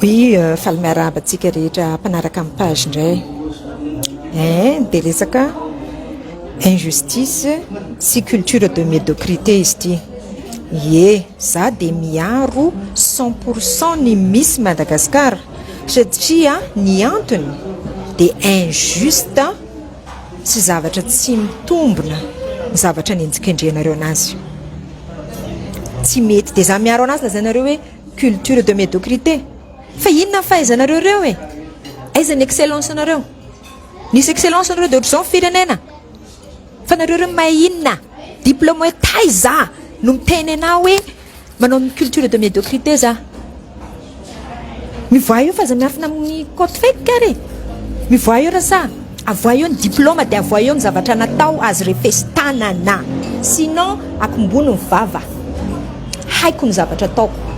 Oui, falmiarabantsika rehetra mpanaraka amin'ny page indray. Dia resaka injustice sy culture de médiocrité izy ity. Ie, za dia miaro 100% ny misy Madagasikara satria ny antony dia injuste sy zavatra tsy mitombona ny zavatra nenjikendrenareo anazy. Tsy mety dia za miaro anazy lazainareo hoe culture de médiocrité. Fa inona fahaizanareo reo e? Aiza ny excellence nareo? Nisy excellence nareo dia ohatr'izao firenena. Fa nareo reo mahay inona? Diplôme hoe TAIZA no miteny anao hoe manao culture de médiocrité za. Mivoa eo fa za miafina amin'ny KOTO feky kare. Mivoa eo rasa. Avoa eo ny diplôme dia avoa eo ny zavatra natao azy refestanana. Sinon akombony ny vava. Haiko ny zavatra ataoko.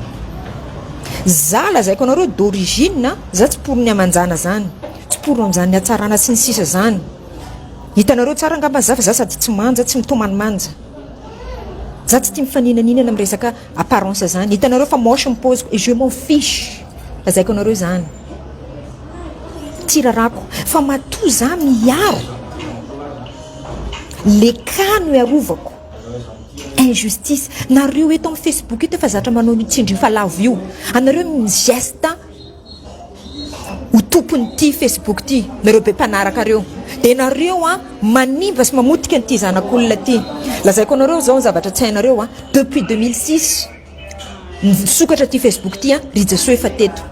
Za lazaiko anareo d'origine, za tsy porony amanjana zany, tsy porony amin'izany hatsarana sy ny sisa zany. Hitanareo tsara angamba za fa za sady tsy manja, tsy mitomanimanja. Za tsy tia mifaninanina amin'ny resaka apparence zany. Hitanareo fa moche ny pose et je m'en fiche. Lazaiko anareo zany. Tirarako fa matoa za miaro le kano iarovako. Injustice nareo eto amin'ny Facebook eto fa zatra manao ny tsindry falavo io. Anareo migeste ho tompony ty Facebook ty, nareo be mpanaraka reo. Dia nareo manimba sy mamotika n'ity zanak'olona ty. Lazaiko anareo zao ny zavatra tsy hainareo depuis 2006 nisokatra ty Facebook ty Rijasoa efa teto.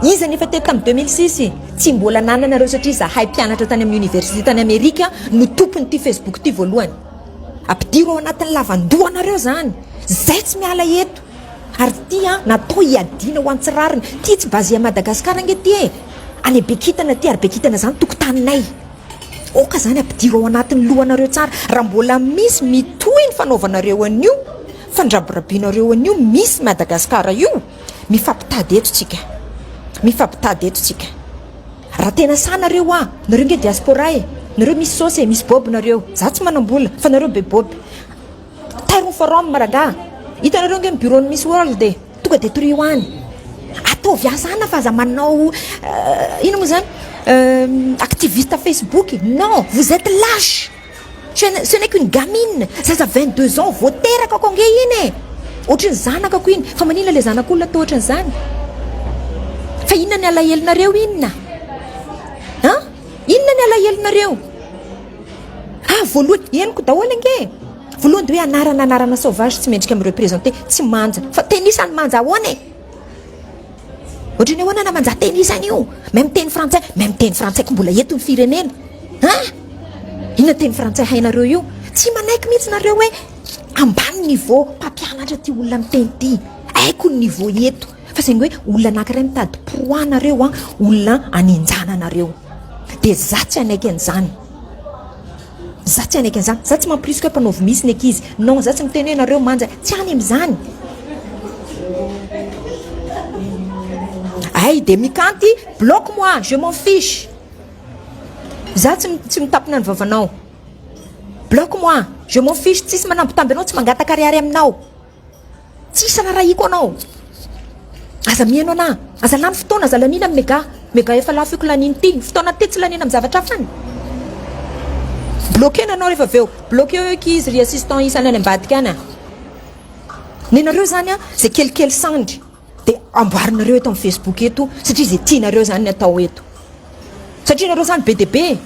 Iza nefa teto tamin'ny 2006 tsy mbola nananareo satria zahay mpianatra tany amin'ny université tany Amerika no tompony ty Facebook ty voalohany. Ampidiro ao anatin'ny lavandoanareo zany. Zay tsy miala eto. Ary ty natao hiadina ho antsirariny. Ty tsy basé à Madagasikara ange ty e. Any Bekitana ty ary Bekitana zany tokotaninay. Oka zany ampidiro ao anatin'ny lohanareo tsara. Raha mbola misy mitohy ny fanaovanareo an'io, fandrabirabinareo an'io misy Madagasikara io, mifampitady eto tsika. Mifampitady eto tsika. Raha tena sanareo nareo nge diaspora e. Nareo misy sosy misy bob nareo. Za tsy manambola fa nareo be bob. Tairony forum rangaha. Hitanareo nge bureau Miss World e. Tonga dia toroany. Atao viasana fa za manao ino mo zany activiste Facebook. Non, vous êtes lâche. Ce n'est qu'une gamine. Ça 22 ans voteraka ko nge iny e. Ohatrany zanakako iny. Fa manina le zanak'olona atao ohatrany zany. Fa inona ny alahelinareo inona? Inona ny alahelinareo? Voalohany henoko daholo ange. Voalohany dia hoe anarana sauvage tsy mendrika mireprésenter, tsy manja. Fa tenisany manja ahoana e? Ohatrany ahoana na manja tenisany io? Même teny frantsay ko mbola eto ny firenena. Inona teny frantsay hainareo io? Tsy manaiky mihitsy nareo hoe ambany niveau mpampianatra ty olona miteny ty. Haiko ny niveau eto. Fa saingy hoe olona anankiray mitady proanareo olona aninjananareo. Dia za tsy anaiky an'izany. Za tsy anaiky an'izany. Za tsy mampirisika hoe mpanaovy misy ny ankizy. Non, za tsy miteny hoe nareo manja. Tsy any amin'izany. Ay, dia mikanty, bloque moi, je m'en fiche. Za tsy mitapina ny vavanao. Bloque moi, je m'en fiche. Tsisy manambitamby anao, tsy mangata kariary aminao. Tsisy narahiko anao. Aza mihaino ana. Aza lany fotoana, aza lanina amin'ny mega efa lafo iko laniny ty. Fotoana ty tsy lanina amin'ny zavatra fany. Bloqué nanao rehefa aveo. Bloqué eo kizy ry assistant isany any ambadika any. Nenareo zany zay kelikely sandry dia amboarinareo eto amin'ny Facebook eto satria zay tianareo zany atao eto. Satria nareo zany be dia be.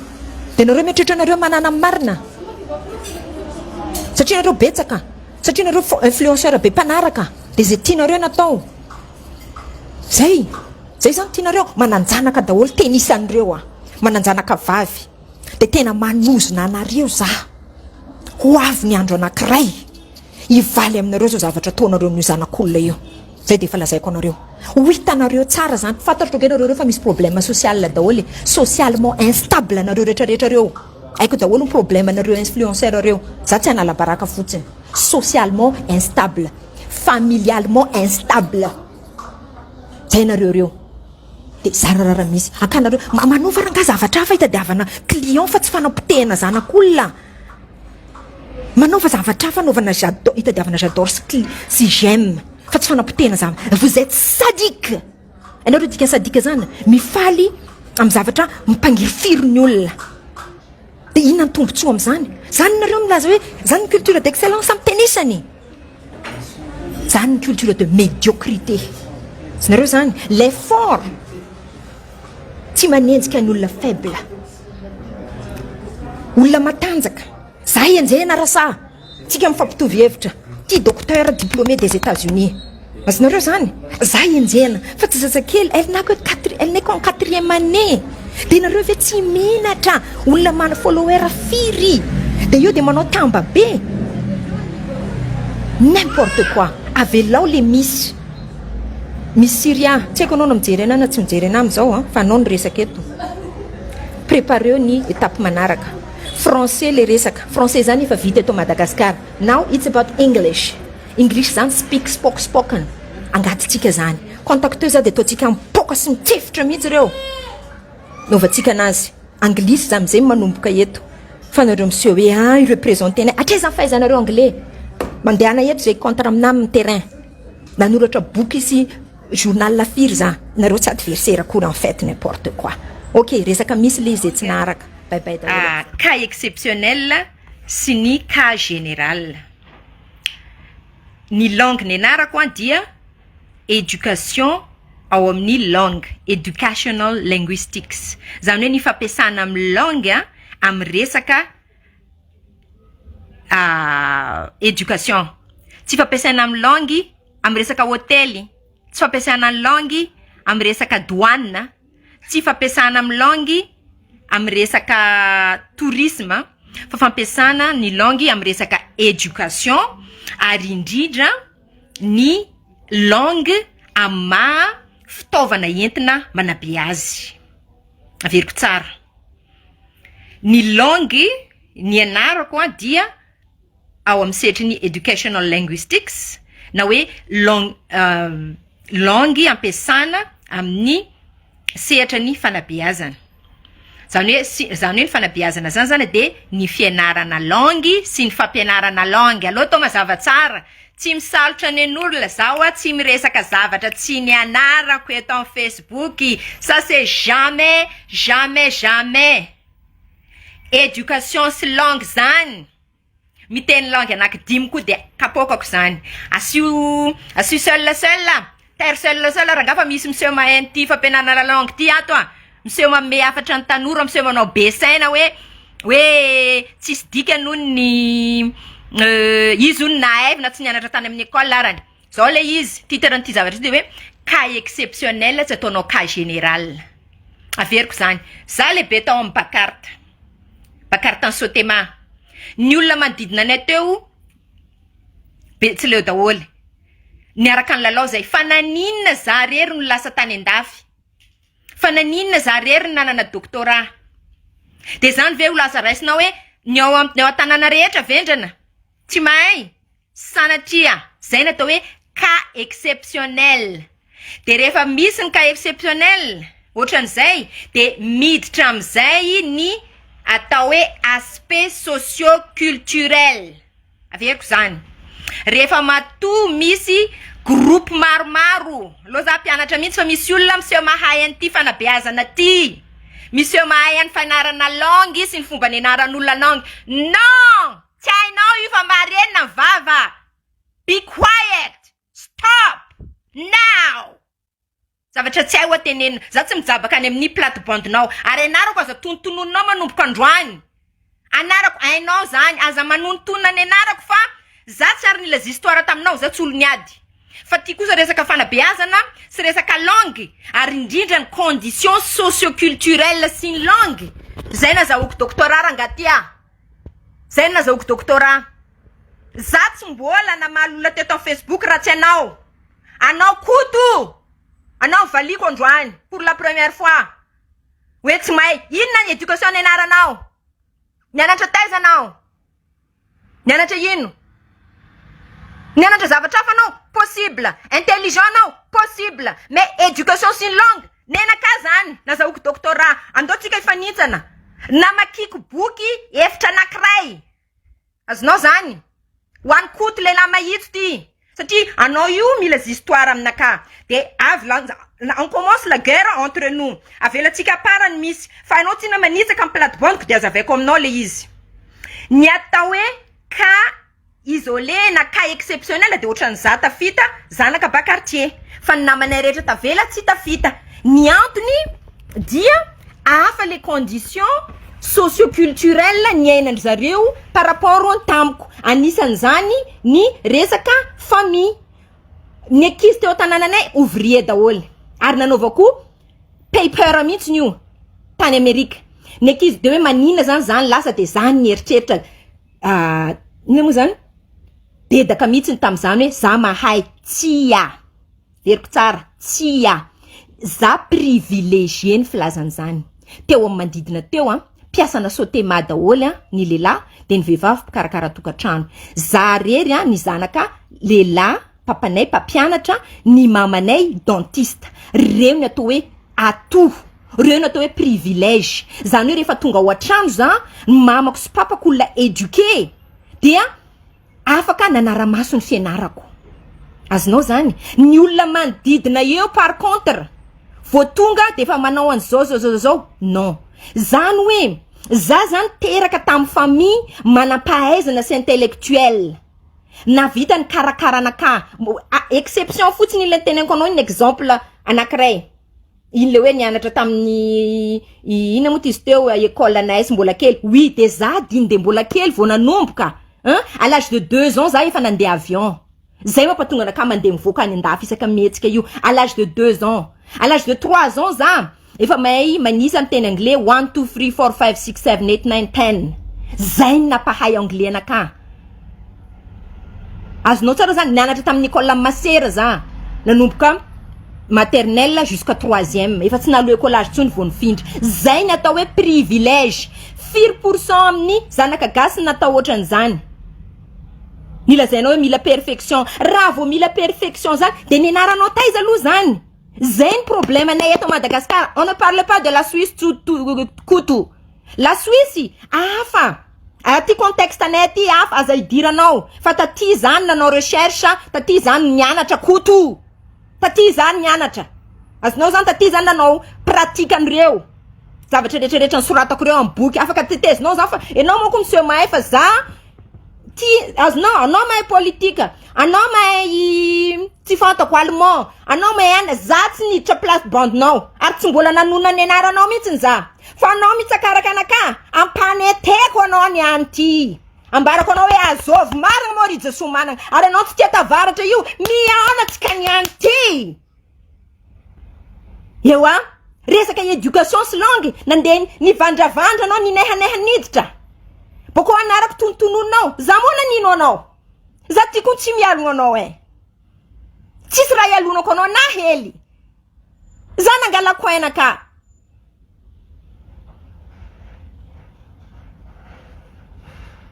Dia nareo mieritreritra nareo manana marina. Satria nareo betsaka. Satria nareo influenceur be mpanaraka. Dia zay tianareo natao. Zay zany tianareo mananjanaka daholo tenisan'ireo mananjanaka vavy. Dia tena manozona anareo za ho avy ny andro anankiray hivaly aminareo zao zavatra ataonareo amin'io zanak'olona io. Zay dia efa lazaiko anareo. Ho hitanareo tsara zany. Fantatro ge nareo fa misy problème social daholo e. Socialement instable nareo rehetrarehetra reo. Haiko daholo ny problème nareo influenceur reo. Za tsy hanala baraka fotsiny. Socialement instable, familialement instable. Zay nareo reo. Dia zararara misy akanareo manova rangaha zavatra hafa hitadiavana client fa tsy fanampotehana zanak'olona. Manova zavatra hafa anaovana hitadiavana j'adore sy j'aime. Fa tsy fanampotehana zany. Vous êtes sadique. Ianareo dika sadika zany mifaly amin'ny zavatra mipangirifiry ny olona. Dia inona ny tombontsoa amin'izany? Zany nareo milaza hoe zany ny culture d'excellence amin'ny tenisany. Zany ny culture de médiocrité. Sy nareo zany l'effort tsy manenjika ny olona faible. Olona matanjaka. Za enjehana raha tsika mifampitovy hevitra. Ty docteur diplômé des États-Unis. Mas nareo zany za enjehana fa tsy zazakely elle n'est qu'en 4e année. Dia nareo ve tsy menatra olona mana follower firy. Dia io dia manao tamba be. N'importe quoi. Avelao les Miss Cyria. Tsy haiko anao no mijery ana na tsy mijery ana amin'izao fa anao no resaka eto. Prépareo ny étape manaraka. Français le resaka. Français zany efa vita eto Madagascar. Now it's about English. English zany speak spoken. Angatitsika zany. Contacteuse dia ataotsika mipoka sy mitefitra mihitsy ireo. Novatsika anazy. Anglisy zany amizay manomboka eto. Fa nareo monsieur hoe ireprésentena. Atreza fahaizanareo anglais. Mandehana eto zay contre amina amin'ny terrain. Nanoratra boky sy journal firy za. Nareo tsy adversaire akory en fait n'importe quoi. Ok, resaka misy le izy tsy naraka. Bye bye. Cas exceptionnel sy ny cas général. Ny langue nianarako dia éducation ao amin'ny langue, educational linguistics. Zany hoe ny fampiasana amin'ny langue amin'ny resaka éducation. Tsy fampiasana amin'ny langue amin'ny resaka hôtely, tsy fampiasana amin'ny langue amin'ny resaka douane, tsy fampiasana amin'ny langue amin'ny resaka tourisme, fa fampiasana ny langue amin'ny resaka éducation ary indrindra ny langue amin'ny fitaovana entina manabe azy. Averiko tsara. Ny langue nianarako dia ao amin'ny sehatry ny educational linguistics na hoe langue ampiasana amin'ny sehatra ny fanabeazana. Zany hoe ny fanabeazana zany dia ny fianarana langue sy ny fampianarana langue. Allo tô mazava tsara. Tsy misalotra ny an'olona zao tsy miresaka zavatra tsy nianarako eto amin'ny Facebook. Ça c'est jamais. Éducation sy langue zany. Miteny langue anankidimy koa dia kapokako zany. Asio seul. Terre seul rangaha fa misy monsieur mahay ty fampianarana langue ty ato Monsieur mamme afatra ny tanora, monsieur manao besaina hoe tsisy dika noho ny izy ho nahaivy na tsy nianatra tany amin'ny école arany. Zao le izy titre n'ity zavatra dia hoe cas exceptionnel tsy ataonao cas général. Averiko zany. Za lehibe tao amin'ny bakarta ny sotema. Ny olona manodidina anay teo tsy leo daholo. Niaraka ny lalao zay fa naninona za rery no lasa tany andafy. Fa naninona za rery nanana doctorat. Dia zany ve ho laza raisinao hoe ny ao an-tanàna rehetra vendrana. Tsy mahay. Sanatria. Zay natao hoe cas exceptionnel. Dia rehefa misy ny cas exceptionnel, ohatran'izay, dia miditra amin'izay ny atao hoe aspect socio-culturel. Averiko zany. Rehefa matoa misy groupe maromaro. Loza mpianatra mihitsy fa misy olona monsieur mahay an'ity fanabeazana ty. Monsieur mahay an'ny fanarana langue sy ny fomba nianaran'olona langue. Non! Tsy hainao io fa marenina ny vava. Be quiet. Stop. Now. Zavatra tsy hay ho atenenina. Za tsy mijabaka any amin'ny plate-bande-nao. Ary anarako aza tonontononao manomboka androany. Anarako hainao zany aza manontonona ny anarako fa za tsy ary nila histoire taminao, za tsy olo niady. Fa ty kosa resaka fanabeazana sy resaka langue ary indrindra ny condition socio-culturelle sy ny langue. Zay nazahoako doctorat rangatia. Zay nazahoako doctorat. Za tsy mbola namaly olona teto amin'ny Facebook raha tsy anao. Anao KOTO. Anao valiko androany pour la première fois. Hoe tsy mahay. Inona ny éducation nianaranao? Nianatra TAIZA anao? Nianatra ino? Nianatra zavatra hafa anao? Possible. Intelligent anao? Possible. Mais éducation sy langue? Nenaka zany. Nazahoako doctorat. Andao tsika ifanitsana. Namakiko boky efitra anankiray. Azonao zany. Ho an'ny KOTO lehilahy mahitsy ty. Satria anao io mila histoire aminaka. De avy on commence la guerre entre nous. Avelantsika parany misy. Fa anao tsy na manitsaka amin'ny plate-bande de azavaiko aminao le izy. Ny atao hoe cas isolé na cas exceptionnel de ohatran'ny za tafita zanaka ba quartier. Fa ny namanay rehetra tavela tsy tafita. Ny antony dia hafa les conditions socioculturelles niainan'ny zareo par rapport au tampoko. Anisan'izany ny resaka famille. Ny ankizy teo tanànanay ouvrier daholo. Ary nanaovako paper mihitsy io tany Amerika. Ny ankizy de hoe manina zany lasa de zany ny eritreritra ina moa zany bedaka mihitsy tam'izany hoe za mahay tsia. Veriko tsara tsia. Za privilégié ny filazan'izany. Teo amin'ny mandidina teo piasana sotema daholo ny lehilahy de ny vehivavy mpikarakara tokantrano. Za rery ny zanaka lehilahy papanay mpampianatra, ny mamanay dentiste. Reo ny atao hoe atout. Reo ny atao hoe privilège. Zany hoe rehefa tonga ao an-trano za, mamako sy papako olona éduqué, dia afaka nanara-maso ny fianarako. Azonao zany, ny olona manodidina eo par contre, vao tonga de fa manao an'izao. Non. Zany hoe za zany teraka tamin'ny famille manam-pahaizana sy intellectuel. Na vita ny karakaranaka. Exception fotsiny le tenenko anao ny exemple anankiray. Iny le hoe nianatra tamin'ny ina moa izy teo école anay sy mbola kely. Oui, de za diny de mbola kely vao nanomboka. À l'âge de 2 ans za efa nandeha avion. Zay mampatonga anaka mandeha mivoaka any andafy isaka mihetsika io. À l'âge de 2 ans. À l'âge de 3 ans za efa mahay manisa amin'ny teny anglais 1 2 3 4 5 6 7 8 9 10. Zay ny nampahay anglais anaka. Azonao tsara zany nianatra tamin'ny école masera za. Nanomboka maternelle jusqu'à 3e. Efa tsy nalo écolage tsony vao nifindra. Zay ny atao hoe privilège. 4% amin'ny zanaka gasy natao ohatran'izany. Nilazainao hoe mila perfection. Raha vao mila perfection zany de nianaranao TAIZA aloha zany. Zay ny problème anay eto Madagascar. On ne parle pas de la Suisse KOTO. La Suisse hafa. Aty contexte anay aty hafa aza idiranao. Fa taty zany nanao recherche, taty zany nianatra KOTO. Taty zany nianatra. Azonao zany taty zany nanao pratique an'ireo. Zavatra rehetrarehetra nosoratako reo amin'ny boky. Afaka tetezinao zany fa enao moko monsieur mahay fa za azonao anao mahay politika, anao mahay tsy fantako allemand, anao mahay za tsy niditra place bandinao ary tsy mbola nanona ny anaranao mihitsy za. Fa anao mitsakaraka anaka ampaneteko anao ny anty. Ambarako anao hoe azovy marina moa Rijasoa manana. Ary anao tsy tia tavaratra io mianatsika ny anty. Eo resaka éducation sy langue nandeha nivandravandra anao ninehaneha niditra. Boko anarako tontononao, za moa nanino anao. Za tiako tsy mialogna anao Tsisy raha ialonako anao na hely. Za nangalako ainaka.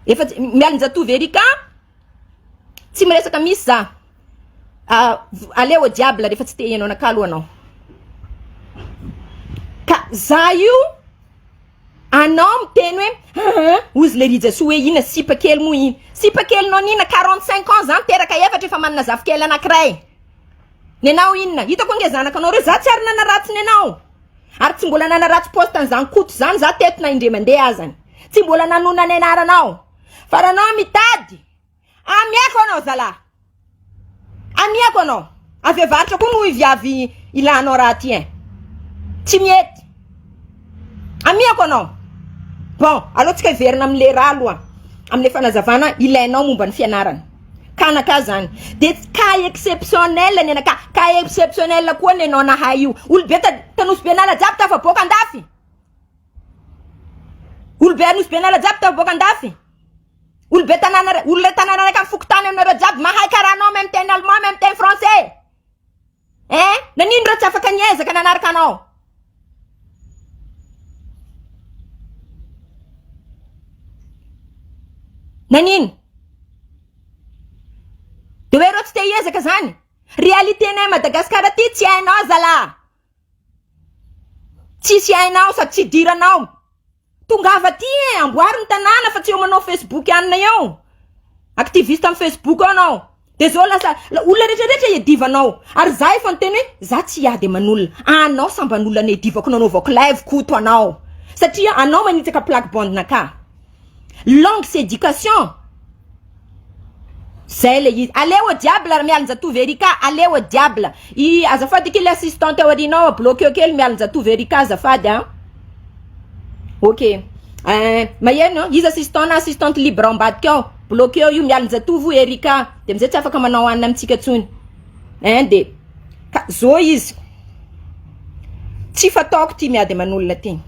Efa mialonjato verika tsy miresaka misy za. Aleo au diable rehefa tsy te ianao nakalo anao. Ka za io anao miteny hoe ozy le Rijasoa hoe ina sipa kely moa ina. Sipa kely no nina 45 ans zany teraka efatra efa manana zafy kely anankiray. Nenao inona? Hitako nge zanaka anao reo za tsy ary nanaratsiny anao. Ary tsy mbola nanaratsy poste an'izany KOTO zany za tetina indre mandeha azany. Tsy mbola nanona ny anaranao. Fa raha anao mitady, amiako anao zala. Amiako anao. Avy avaratra koa no iviavy ilanao raha ty Tsy miety. Amiako anao. Bon, aloha tsika iverina am'le raha aloha. Am'le fanazavana ilainao momba ny fianarana. Kanaka zany. De cas exceptionnel ny anaka. Cas exceptionnel koa ny anao nahay io. Olobe tanosy benala jiaby tafaboaka andafy. Olobe anosy benala jiaby tafaboaka andafy. Olobe tanana, olona tanana raiky fokotany aminareo jiaby mahay karaha anao même teny allemand, même teny français. Nanino raha tsy afaka niezaka nanaraka anao? Nanino? De hoe reo tsy te hiezaka zany. Réalité nay Madagascar aty tsy hainao zala. Tsisy hainao sady tsy diranao. Tongava aty amboary ny tanàna fa tsy eo manao Facebook anina eo. Activiste amin'ny Facebook anao. De zao lasa olona rehetrarehetra edivanao. Ary za efa niteny hoe za tsy ady aman'olona. Anao samban'olona ny edivako nanaovako live koto anao. Satria anao manitsaka plaque-bande naka. Langue c'est éducation. Zay le izy. Allez au diable ary mialinjatovy Erika. Allez au diable. I azafady kely assistante ao arinao bloqué kely mialinjatovy Erika azafady hein. Ok. Magnano izy assistante libre ambadika ao. Bloqué io mialinjatovy Erika. De mizay tsy afaka manao anina amitsika tsony. De zo izy. Tsy fataoko ty miady aman'olona ty.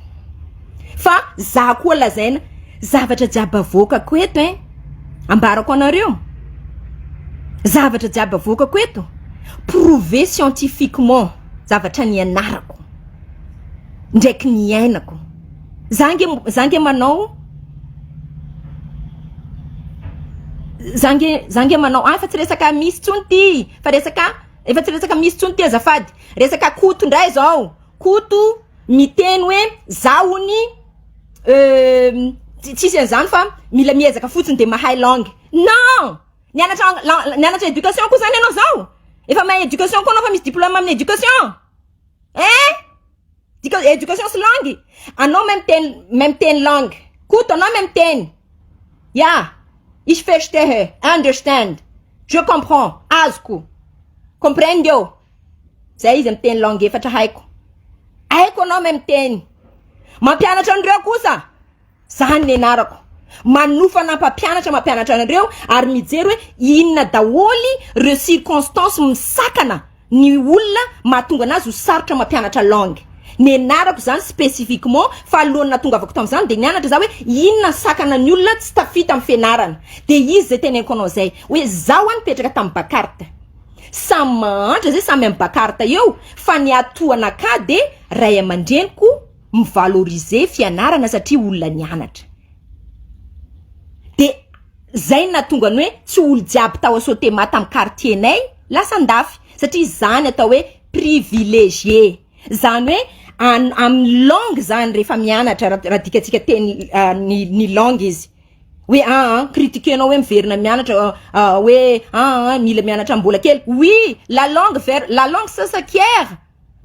Fa za koa lazaina zavatra jiaby avokako eto ambarako anareo. Zavatra jiaby avokako eto prouver scientifiquement zavatra nianarako ndraiky niainako. Zange manao zange manao fa tsy resaka misy tsony ty fa efa tsy resaka misy tsony ty azafady. Resaka koto ndray zao. Koto miteny hoe zahony tsisy an'izany fa mila miezaka fotsiny de mahay langue. Non! Nianatra éducation koa zany anao zao. Efa mahay éducation koa anao fa misy diplôme amin'ny éducation. Éducation sy langue. Anao même ten langue. Koto anao même ten. Ja, ich verstehe, understand. Je comprends, azoko. Comprendo. Zay izy ten langue efatra haiko. Haiko anao même ten. Mampianatra an'ireo kosa. Zany nianarako. Manofa mampianatra an'ireo ary mijery hoe inona daholy reo circonstance misakana ny olona mahatonga anazy ho sarotra mampianatra langue. Nianarako zany spécifiquement fa alohana tongavako tam'izany de nianatra za hoe inona sakana ny olona tsy tafita amin'ny fianarana. De izy zay teneniko anao zay hoe zaho nipetraka tamin'ny bakarta. Samy mahantra zay samy amin'ny bakarta eo fa ny atoanaka de ray aman-dreniko mivaloriser fianarana satria olona nianatra. De zay natonga ny hoe tsy olo jiaby tao asaute mata amin'ny quartiernay lasa andafy satria zany atao hoe privilégié. Zany hoe amin'ny langue zany rehefa mianatra raha dikatsika teny ny langue izy. Hoe critiquenao hoe miverina mianatra hoe mila mianatra mbola kely. Oui, la langue ça s'acquiert.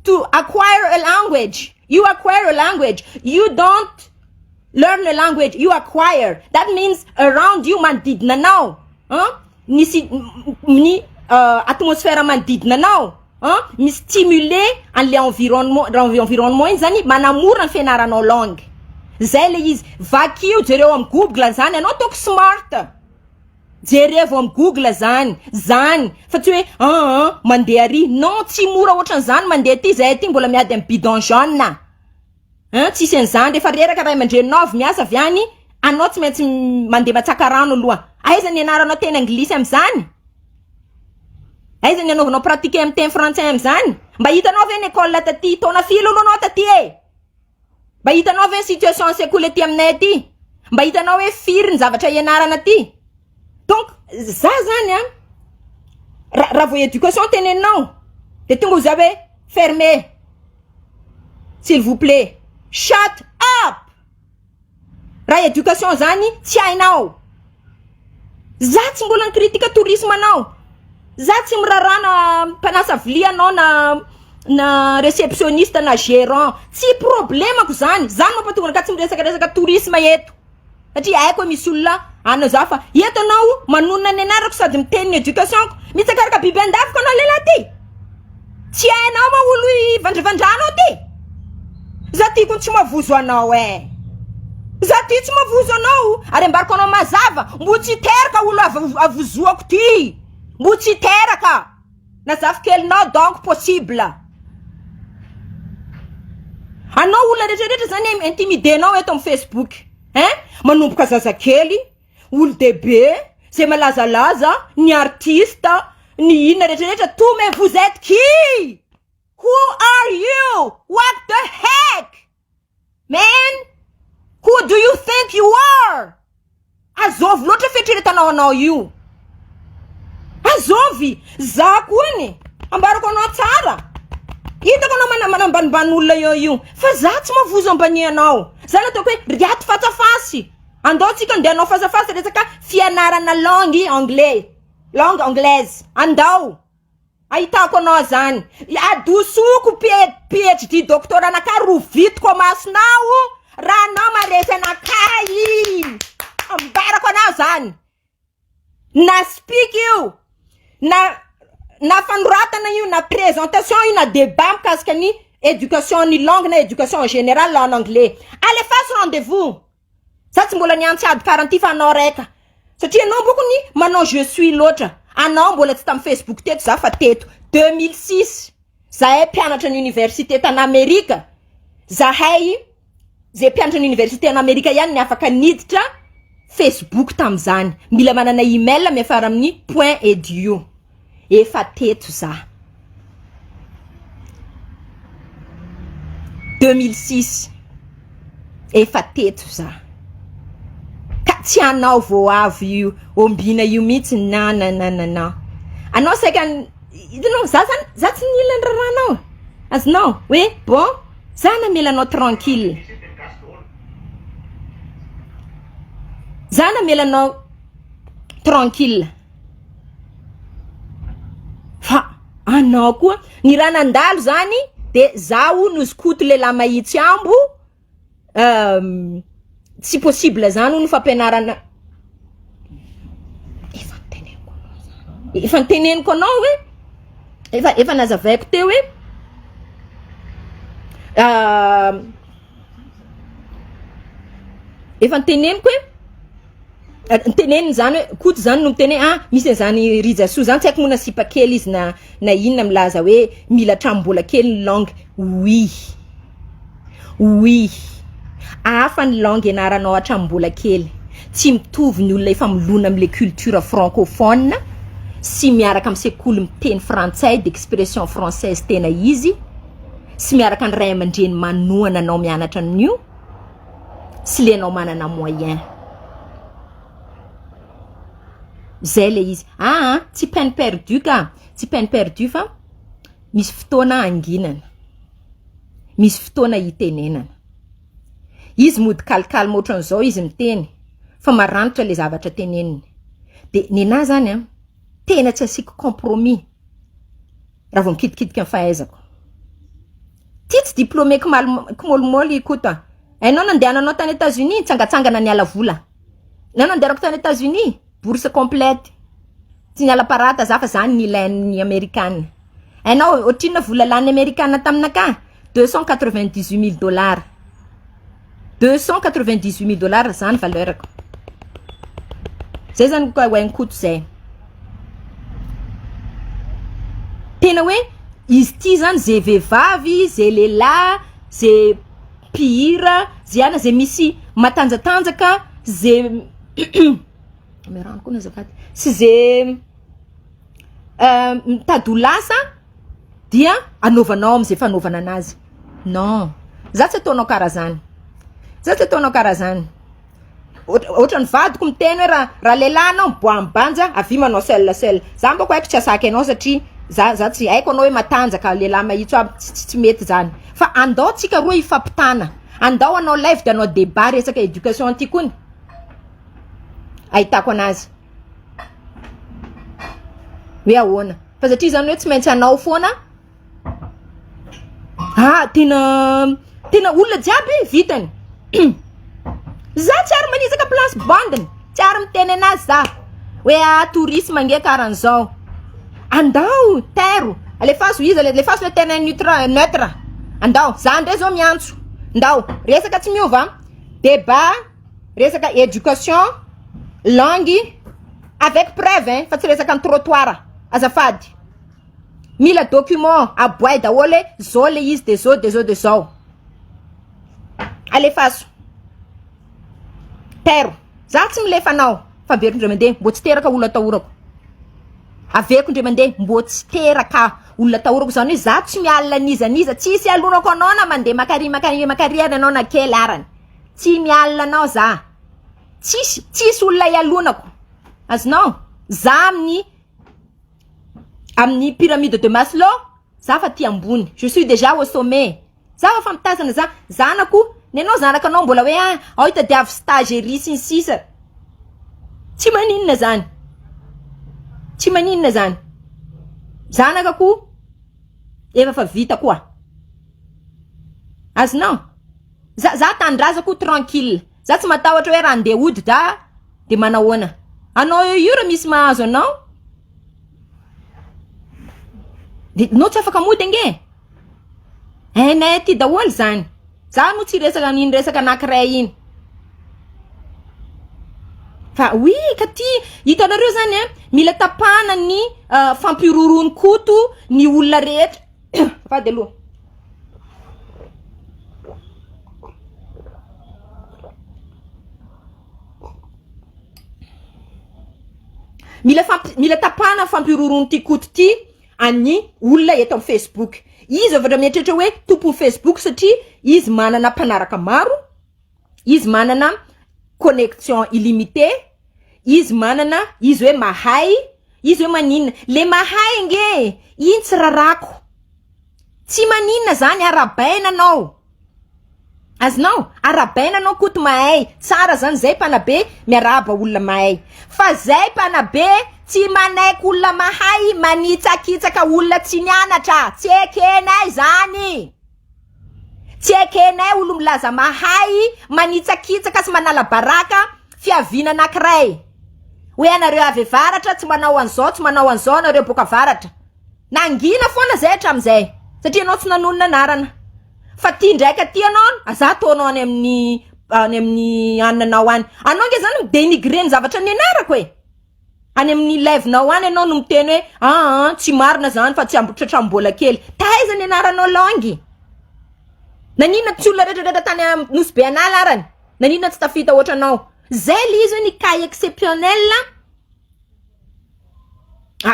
To acquire a language. You acquire a language. You don't learn a language. You acquire. That means around you manodidina anao. Ny atmosphère manodidina anao. Mi-stimuler an'le environnement iny zany manamora ny fianaranao langue. Zay le izy. Vakio jereo amin'ny Google zany anao toko smart. Jerevo amin'ny Google zany. Fa tsy hoe mandeha ary. Non, tsy mora ohatran' zany mandeha ty zay ty mbola miady amin'ny bidon jaune. Tsisy an'izany rehefa reraka ray aman-drenao avy miasa avy any, anao tsy maintsy mandeha matsaka rano aloha. Aiza ny anaranao teny anglisy am'izany? Aiza ny anaovanao pratiquer amin'ny teny français am'izany? Mba hitanao ve ny école taty, taona filo aloha anao taty Mba hitanao ve situation SEKOLY ty aminay aty? Mba hitanao hoe firy ny zavatra ianarana aty? Donc, za zany raha vo éducation teneninao, de tonga ho za hoe fermez. S'il vous plaît. Shut up! Raha éducation zany tsy hainao. Za tsy mbola ny kritika tourisme anao. Za tsy mirarana mpanasa vilia anao na réceptionniste na gérant. Tsy problemako zany. Zany mampatonga ka tsy miresaka tourisme eto. Satria haiko misy olona ana za fa eto anao manonona ny anarako sady miteny ny éducation. Mitsakaraka biby andafiko anao lehilahy ty. Tsy hainao maolo vandravandranao ty. Za ty kon tsy mavozo anao Za ty tsy mavozo anao. Ary ambarako anao mazava. Mbo tsy teraka olo avozoako ty. Mbo tsy teraka. Nazafy kelinao donc possible. Anao olona rehetrarehetra zany intimidenao eto amin'ny Facebook. Manomboka zazakely, olo dehibe, zay malazalaza, ny artiste, ny inona rehetrarehetra. Tout mais vous êtes qui? Who are you? What the heck? Man? Who do you think you are? Azovy loatra fetreretanao anao io. Azovy. Za koa ni. Ambarako anao tsara. Hitako anao manambanimbany olona io. Fa za tsy mavozo ambany anao. Za natako hoe riato fatsafasy. Andao tsika andeha anao fasafasy resaka fianarana langue anglais. langue anglaise andao ahitako anao zany adosoko PhD docteur anaka rovitiko amasonao raha anao maresy anakay ambarako anao zany na speak io na fanoratana io na présentation io na débat mikasika ny éducation ny langue na éducation en général en anglais allez fasse rendez-vous za tsy mbola niantsy ady karanty fa anao reka satria anao bokony manao je suis l'autre anao mbola tsy tamy Facebook teto za fa teto 2006 zahay mpianatra ny université tan'Amerika zahay zay mpianatra ny université an'Amerika ihany ny afaka niditra Facebook tam'zany mila manana email miafara amin'ny .edu efa teto za 2006 efa teto za ka tsy anao vo avy io ombina io mihitsy na anao saika itanao za tsy nilan rahanao azonao hoe bon za namelanao tranquille za namelanao tranquille fa anao koa ny raha nandalo zany de zaho noskoto lehilahy mahitsy ambo tsy possible zany no fampianarana efa niteneniko anao hoe efa nazavaiko teo hoe efa niteneniko hoe niteneny zany hoe koto zany no miteny misy zany Rijasoa zany tsy haiko mona sipa kely izy na inona milaza hoe mila trambola kely ny langue oui afa ny langue ianaranao atrambola kely tsy mitovy ny olona efa milona amle culture francophone sy miaraka amin'ny sekoly miteny frantsay d'expression française tena izy sy miaraka ny ray aman-dreny manohana anao mianatra an'io sy le anao manana moyen zay le izy tsy peine perdue ka tsy peine perdue fa misy fotoana anginana misy fotoana hitenenana izy mody kalkalma ohatran'izao izy miteny fa maranitra le zavatra teneniny de nena zany tena tsy asiko compromis raha vao mikitikidika amin'ny fahaizako ty tsy diplômé kimolimoly kota ainao nandehananao tany États-Unis tsangatsangana niala vola nao nandehanako tany États-Unis bourse complète tsy niala parata za fa zany nilain'ny amerikana ainao otrina vola lany amerikana taminaka $298,000 $298,000 zany valeurako zay zany koa hoe nkoto zay tena hoe izy ty zany zay vehivavy zay lehilahy zay mpihira zay ana zay misy matanjatanjaka zay merano koa nazafady sy zay mitady ho lasa dia anaovanao am'izay fanaovana anazy non za tsy ataonao karaha zany ohatra ny vadiko miteny hoe raha lehilahy anao miboambanja avy manao seul za mba ko haiko tsy asaky anao satria za tsy haiko anao hoe matanjaka lehilahy mahitso aby tsy mety zany fa andao tsika roa ifampitana andao anao live de anao débat resaka éducation anty kony ahitako anazy hoe ahoana fa satria zany hoe tsy maintsy anao foana tena olona jiaby vitany za tsy ary manizaka place bandiny tsy ary miteny anazy za hoe tourisme nge karan'izao andao tero alefaso izy alefaso le tena neutre andao za ndre zao miantso ndao resaka tsy miova débat resaka éducation langue avec preuve fa tsy resaka ny trottoir azafady mila document aboay daholo zao le izy de zao alefaso tero za tsy milefanao fa veriko ndre mandeha mbo tsy teraka olona atahorako aveko ndre mandeha mbo tsy teraka olona atahorako zany hoe za tsy mialina nizaniza tsisy alonako anao na mandeha makary anao na kely arany tsy mialina anao za tsisy olona ialonako azonao za amin'ny pyramide de Maslow za fa ty ambony je suis déjà au sommet za fa famitazana za zanako nenao zanaka anao mbola hoe ahita diavy stage ery sy ny sisa tsy maninona zany tsy maninona zany zanaka ko efa fa vita koa azonao za tandrazako tranquille za tsy matahotra hoe raha andeha ody de manahoana anao io raha misy mahazo anao no tsy afaka mody ange nay ty daholo zany za mo tsy resaka niny resaka anankiray iny fa oui ka ty hitanareo zany mila tapana ny fampirorony koto ny olona rehetra fa de aloha mila tapana fampirorony ty koto ty any olona eto amin'ny Facebook izy avatra mieritreritra hoe tompony Facebook satria izy manana mpanaraka maro izy manana connexion illimité izy manana izy hoe mahay izy hoe maninona le mahay nge iny tsy rarako tsy maninona zany arabaina anao azonao arabaina anao koto mahay tsara zany zay mpanabe miaraba olona mahay fa zay mpanabe tsy manaiky olona mahay manitsakitsaka olona tsy nianatra tsy ekenay zany tsy ekenay olo milaza mahay manitsakitsaka sy manala baraka fiaviana anankiray hoe anareo avy varatra tsy manao an'izao tsy manao an'izao anareo boka varatra nangina foana zay hatramin'izay satria anao tsy nanonona anarana fa ty ndraika ty anao aza ataonao any amin'ny ananao any anao nge zany midénigrer ny zavatra nianarako e any amin'ny live-nao any anao no miteny hoe tsy marina zany fa tsy ambotratrambola kely taiza nianaranao langue nanina tsy olona rehetrarehetra tany nosy be anala arany nanina tsy tafita ohatra anao zay le izy hoe ny cas exceptionnel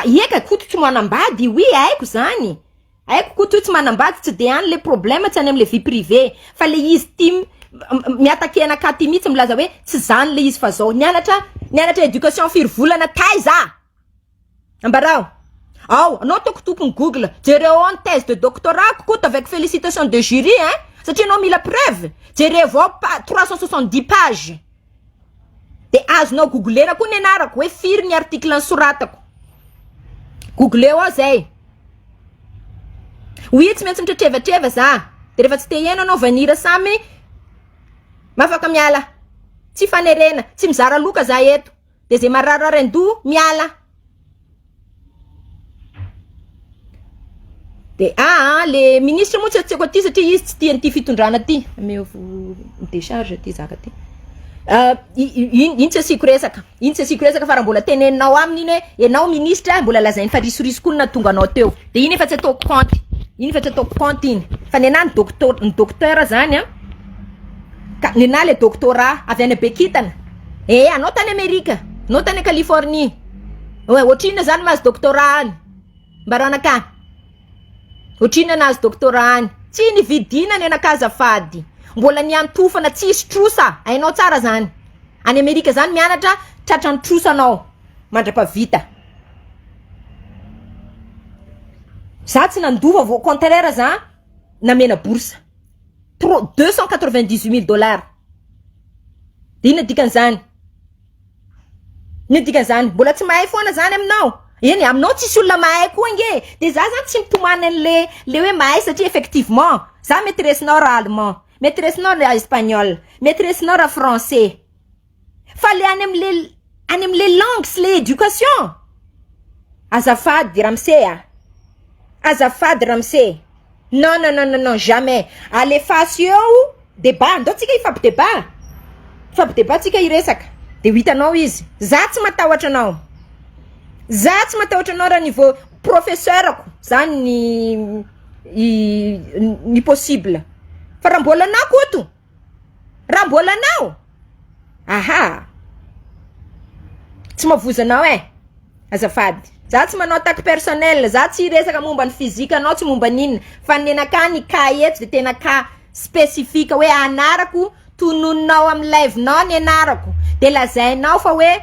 ieka koto tsy manambady oui aiko zany aiko koto tsy manambady tsy de any le problème tsy any am'le vie privée fa le izy ty miatake anaka ty mihitsy milaza hoe tsy zany le izy fa zao nianatra éducation firy-volana TAIZA ambarao anao toko tokony Google jereo en thèse de doctorat koto avec félicitations de jury satria anao mila preuve jereo ao 370 pages de azonao googlera koa ny anarako hoe firy ny article nosoratako googleo ao zay oui tsy maintsy mitretrevatreva za de rehefa tsy te hiaino anao vanira samy mafaka miala tsy fanerena tsy mizara loka za eto de zay marararendu miala de le ministre moa tsy atseko aty satria izy tsy tiany ty fitondrana ty ameo décharge ty zaka ty iny tsy asiko resaka fa raha mbola teneninao aminy iny hoe enao ministre mbola lazainy fa risorisikony tonga anao teo de iny efa tsy ataoko compte iny fa nenà ny docteur zany ka nenà le doctorat avy any Bekitana anao tany Amerika anao tany Californie ohatrina zany mahazo doctorat any mbaranaka ohatrina nahazo doctorat any tsy nividina ny anakazafady mbola niantofana tsisy trosa ainao tsara zany any Amerika zany mianatra tratrany trosa anao mandrapavita za tsy nandova vao contraire za namena bourse $298,000 de ina dikan'izany mbola tsy mahay foana zany aminao eny aminao tsisy olona mahay koa nge de za zany tsy mitomany an'le hoe mahay satria effectivement za maîtressenao raha allemand maîtressenao raha espagnol maîtressenao raha français fa le any am'le langue sy le éducation azafady ramsey non jamais alefaso eo débat ndao tsika ifampi-débat tsika iresaka de hitanao izy za tsy matahotra anao raha niveau professeurako zany ny possible fa raha mbola anao koto tsy mavozanao azafady za tsy manao attaque personnel za tsy resaka momba ny physique anao tsy momba ninona fa nenaka ny cas eto de tena cas spécifique hoe anarako tononinao amin'ny live-nao ny anarako de lazainao fa hoe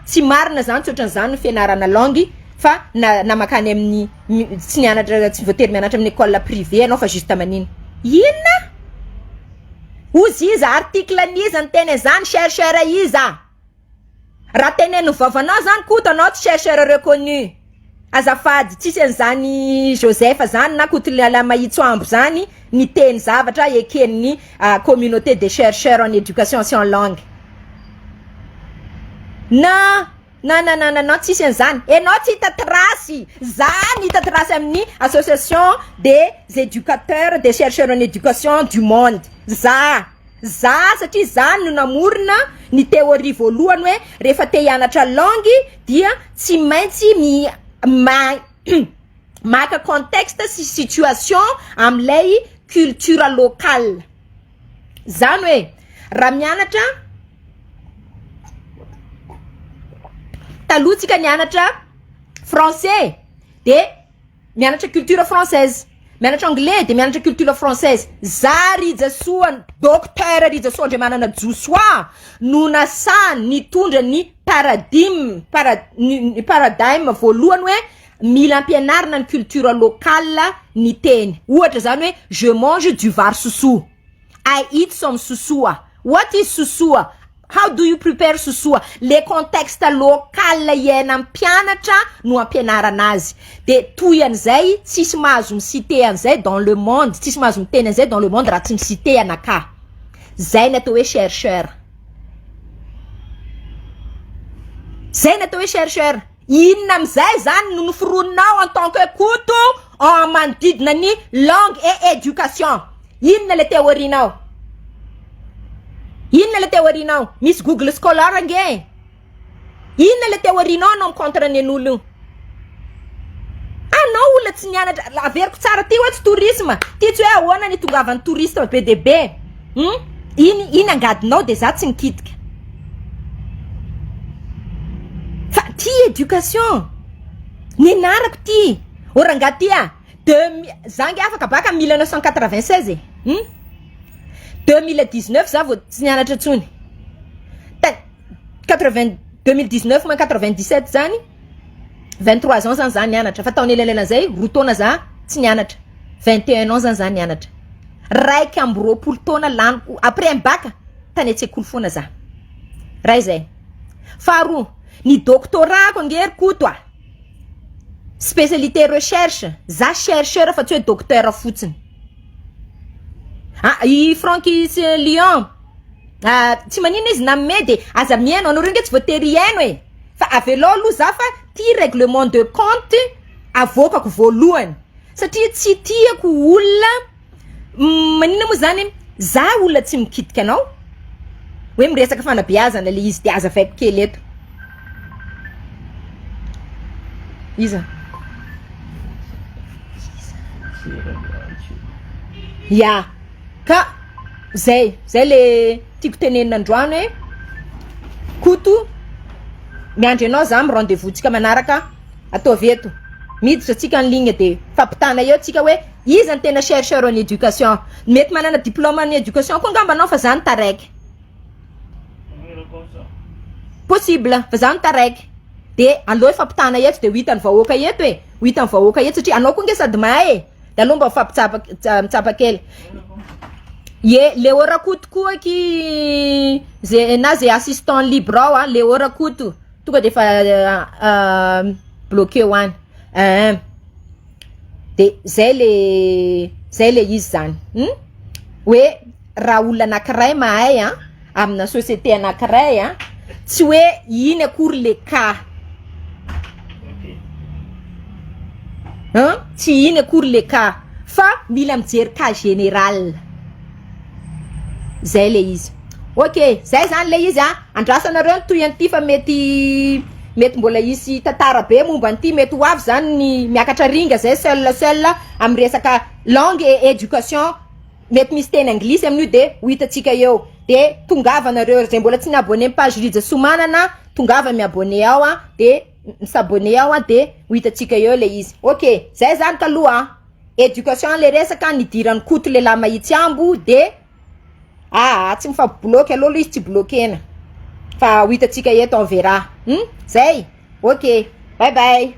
tsy marina zany tsy ohatran'izany fianarana langue fa namakany amin'ny tsy nianatra tsy voatery mianatra amin'ny école privée anao fa juste manino inona Ozy iza article n'iza ny teny zany chercheur iza. Raha teneno vavanao zany koto anao tsy chercheur reconnu. Azafady tsisy an'izany Joseph zany na koto la mahitsoambo zany ny teny zavatra eken'ny communauté des chercheurs en éducation et en langue. Non, tsisy an'izany. Enao tsy hita trasy. Zany hita trasy amin'ny association des éducateurs des chercheurs en éducation du monde. Za satria zany no namorona ny théorie voalohany hoe rehefa te hianatra langue dia tsy maintsy maka contexte sy situation am'lay culture locale. Zany hoe raha mianatra talohatsika nianatra français de mianatra culture française, mianatra anglais de mianatra culture française. Za Rijasoa, docteur Rijasoa ndre Manana Josoa no nasany nitondra ny paradigme voalohany hoe mila ampianarina ny culture locale ny teny. Ohatra zany hoe je mange du var sousou. I eat some soussoua. What is soussoua? How do you prepare soussoua? Les contextes locaux iena ampianatra no ampianarana azy. De toy an'izay tsisy mahazo misité an'izay dans le monde, tsisy mahazo miteny an'izay dans le monde raha tsy misité anaka. Zay natao hoe chercheur. Zay natao hoe chercheur. Inona am'izay zany no noforoninao en tant que koto en manodidina ny langue et éducation. Inona le théorinao? Inona le théorinao? Misy Google Scholar ange. Inona le théorinao no contre nen'olo? Anao olona tsy nianatra, averiko tsara ty hoe tsy tourisme. Ty tsy hoe ahoana ny tongavan'ny touriste be de be. Iny angadinao de za tsy nikitika. Fa ty éducation. Nianarako ty. Oranga ty zangy afaka baka 1996 e. 2019 za vao tsy nianatra tsony. 2019 moins 97 zany 23 ans zany za nianatra. Fa taona elalela zay roa taona za tsy nianatra. 21 ans zany nianatra. Raiky amby roapolo taona laniko après un bac tany an-tsekoly foana za. Ray zay. Faharoa, ny doctorat ko ngery koto spécialité recherche. Za chercheur fa tsy hoe docteur fotsiny. I Frankis Lyon. Tsy manina izy namme de aza mieno anao renge tsy voatery haino e. Fa avelao aloha za fa ty règlement de compte avokako voalohany. Satria tsy tiako olona manina moa zany za olona tsy mikitika anao. Hoe miresaka fanabeazana le izy de aza vaiko kely eto. Iza. Ya. Ka zay le tiako tenenina androany hoe koto miandry anao za amin'ny rendez-vous tsika manaraka ataovy eto. Miditra tsika en ligne de fampitana eo tsika hoe iza ny tena chercheur en éducation. Mety manana diplôme en éducation koa ngamba anao fa zany taraiky. Possible, fa zany taraiky. De aleo fampitana eto de ho hitan'ny vahoaka eto e. Ho hitan'ny vahoaka eto satria anao koa nge sady mahay e. De aleo mba mitsapa kely. Ye le ora koto koa ki zay assistant libre ao le ora koto tonga de fa bloqué hoany. De zay le izy zany. Hoe raha olona anankiray mahay amina société anankiray tsy hoe iny akory le cas. Tsy iny akory le cas fa mila mijery cas général. Zay le izy. Ok, zay zany le izy andrasanareo toy an'ty fa mety mbola isy tantara be momba an'ty, mety ho avy zany ny miakatra ringa zay seul amin'ny resaka langue et éducation. Mety misy teny anglisy amin'io de ho hitatsika eo. De tongava nareo zay mbola tsy niabone amin'ny page Rijasoa Manana, tongava miabone ao de misabone ao de ho hitatsika eo le izy. Ok, zay zany taloha éducation le resaka nidirany koto le lama itiambo de tsy mifabloqué aloha izy tsy bloquena. Fa ho hitatsika eto on verra. Zay. Ok, bye bye.